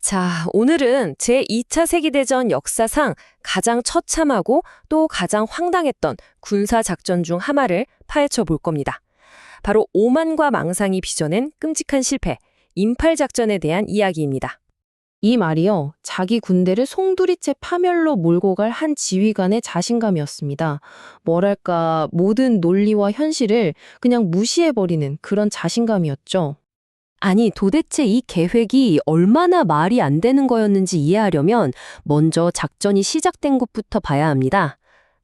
자, 오늘은 제2차 세계대전 역사상 가장 처참하고 또 가장 황당했던 군사작전 중 하나를 파헤쳐 볼 겁니다. 바로 오만과 망상이 빚어낸 끔찍한 실패, 인팔작전에 대한 이야기입니다. 이 말이요, 자기 군대를 송두리째 파멸로 몰고 갈 한 지휘관의 자신감이었습니다. 뭐랄까, 모든 논리와 현실을 그냥 무시해버리는 그런 자신감이었죠. 아니, 도대체 이 계획이 얼마나 말이 안 되는 거였는지 이해하려면 먼저 작전이 시작된 것부터 봐야 합니다.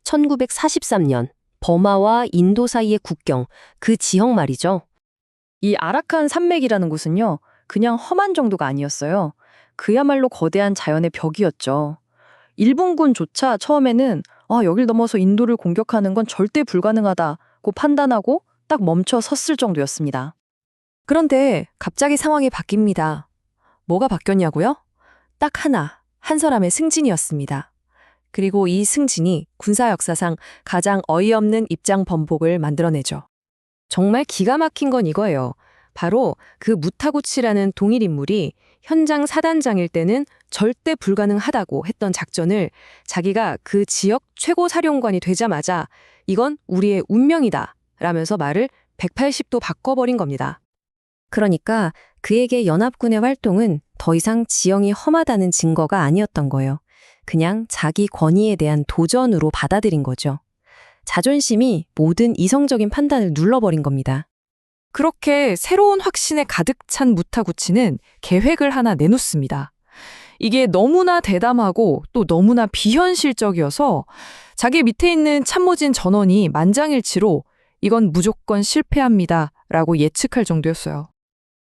1943년, 버마와 인도 사이의 국경, 그 지형 말이죠. 이 아라칸 산맥이라는 곳은요, 그냥 험한 정도가 아니었어요. 그야말로 거대한 자연의 벽이었죠. 일본군조차 처음에는 여길 넘어서 인도를 공격하는 건 절대 불가능하다고 판단하고 딱 멈춰 섰을 정도였습니다. 그런데 갑자기 상황이 바뀝니다. 뭐가 바뀌었냐고요? 딱 하나, 한 사람의 승진이었습니다. 그리고 이 승진이 군사 역사상 가장 어이없는 입장 번복을 만들어내죠. 정말 기가 막힌 건 이거예요. 바로 그 무타구치라는 동일 인물이 현장 사단장일 때는 절대 불가능하다고 했던 작전을 자기가 그 지역 최고 사령관이 되자마자 이건 우리의 운명이다 라면서 말을 180도 바꿔버린 겁니다. 그러니까 그에게 연합군의 활동은 더 이상 지형이 험하다는 증거가 아니었던 거예요. 그냥 자기 권위에 대한 도전으로 받아들인 거죠. 자존심이 모든 이성적인 판단을 눌러버린 겁니다. 그렇게 새로운 확신에 가득 찬 무타구치는 계획을 하나 내놓습니다. 이게 너무나 대담하고 또 너무나 비현실적이어서 자기 밑에 있는 참모진 전원이 만장일치로 이건 무조건 실패합니다 라고 예측할 정도였어요.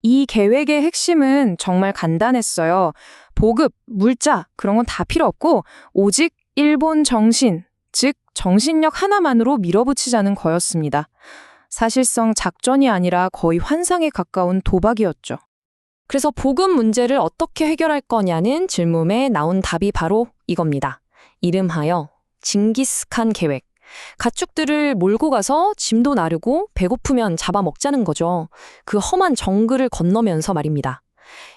이 계획의 핵심은 정말 간단했어요. 보급, 물자, 그런 건 다 필요 없고 오직 일본 정신, 즉 정신력 하나만으로 밀어붙이자는 거였습니다. 사실상 작전이 아니라 거의 환상에 가까운 도박이었죠. 그래서 보급 문제를 어떻게 해결할 거냐는 질문에 나온 답이 바로 이겁니다. 이름하여 징기스칸 계획. 가축들을 몰고 가서 짐도 나르고 배고프면 잡아먹자는 거죠. 그 험한 정글을 건너면서 말입니다.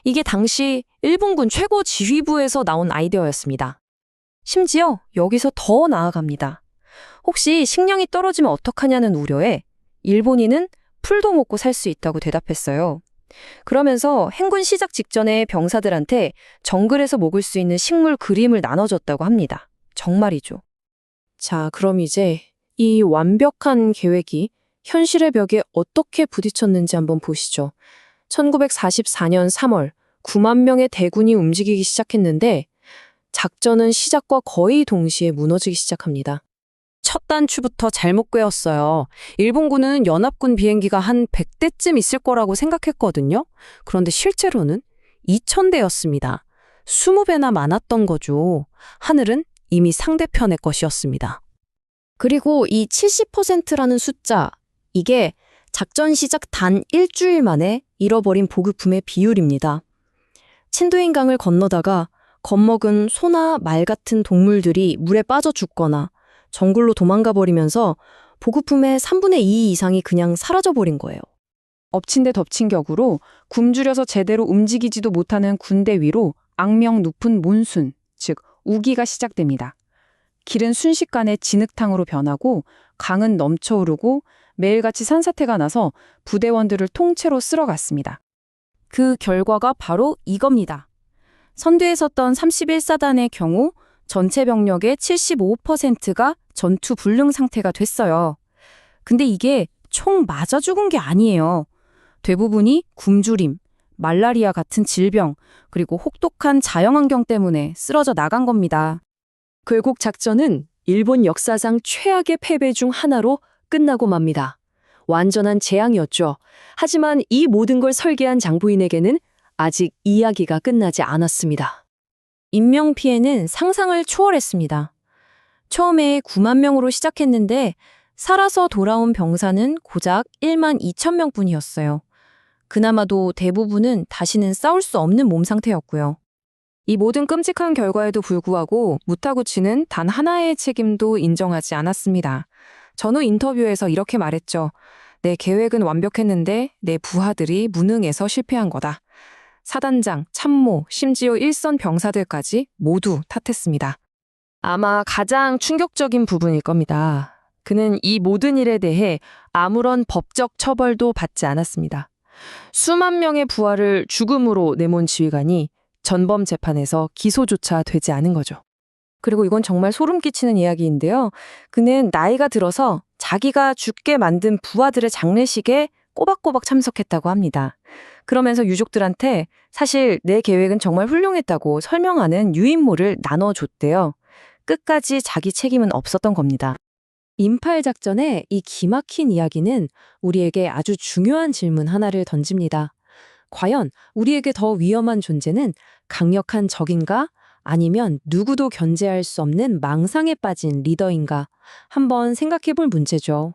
이게 당시 일본군 최고 지휘부에서 나온 아이디어였습니다. 심지어 여기서 더 나아갑니다. 혹시 식량이 떨어지면 어떡하냐는 우려에 일본인은 풀도 먹고 살 수 있다고 대답했어요. 그러면서 행군 시작 직전에 병사들한테 정글에서 먹을 수 있는 식물 그림을 나눠줬다고 합니다. 정말이죠. 자, 그럼 이제 이 완벽한 계획이 현실의 벽에 어떻게 부딪혔는지 한번 보시죠. 1944년 3월 9만 명의 대군이 움직이기 시작했는데 작전은 시작과 거의 동시에 무너지기 시작합니다. 첫 단추부터 잘못 꿰었어요. 일본군은 연합군 비행기가 한 100대쯤 있을 거라고 생각했거든요. 그런데 실제로는 2000대였습니다. 20배나 많았던 거죠. 하늘은 이미 상대편의 것이었습니다. 그리고 이 70%라는 숫자, 이게 작전 시작 단 일주일 만에 잃어버린 보급품의 비율입니다. 친두인강을 건너다가 겁먹은 소나 말 같은 동물들이 물에 빠져 죽거나 정글로 도망가 버리면서 보급품의 3분의 2 이상이 그냥 사라져버린 거예요. 엎친 데 덮친 격으로 굶주려서 제대로 움직이지도 못하는 군대 위로 악명 높은 몬순, 즉 우기가 시작됩니다. 길은 순식간에 진흙탕으로 변하고 강은 넘쳐오르고 매일같이 산사태가 나서 부대원들을 통째로 쓸어갔습니다. 그 결과가 바로 이겁니다. 선두에 섰던 31사단의 경우 전체 병력의 75%가 전투 불능 상태가 됐어요. 근데 이게 총 맞아 죽은 게 아니에요. 대부분이 굶주림, 말라리아 같은 질병, 그리고 혹독한 자연환경 때문에 쓰러져 나간 겁니다. 결국 작전은 일본 역사상 최악의 패배 중 하나로 끝나고 맙니다. 완전한 재앙이었죠. 하지만 이 모든 걸 설계한 장부인에게는 아직 이야기가 끝나지 않았습니다. 인명피해는 상상을 초월했습니다. 처음에 9만 명으로 시작했는데 살아서 돌아온 병사는 고작 1만 2천 명뿐이었어요. 그나마도 대부분은 다시는 싸울 수 없는 몸 상태였고요. 이 모든 끔찍한 결과에도 불구하고 무타구치는 단 하나의 책임도 인정하지 않았습니다. 전후 인터뷰에서 이렇게 말했죠. 내 계획은 완벽했는데 내 부하들이 무능해서 실패한 거다. 사단장, 참모, 심지어 일선 병사들까지 모두 탓했습니다. 아마 가장 충격적인 부분일 겁니다. 그는 이 모든 일에 대해 아무런 법적 처벌도 받지 않았습니다. 수만 명의 부하를 죽음으로 내몬 지휘관이 전범 재판에서 기소조차 되지 않은 거죠. 그리고 이건 정말 소름 끼치는 이야기인데요. 그는 나이가 들어서 자기가 죽게 만든 부하들의 장례식에 꼬박꼬박 참석했다고 합니다. 그러면서 유족들한테 사실 내 계획은 정말 훌륭했다고 설명하는 유인모를 나눠줬대요. 끝까지 자기 책임은 없었던 겁니다. 인팔 작전의 이 기막힌 이야기는 우리에게 아주 중요한 질문 하나를 던집니다. 과연 우리에게 더 위험한 존재는 강력한 적인가? 아니면 누구도 견제할 수 없는 망상에 빠진 리더인가? 한번 생각해 볼 문제죠.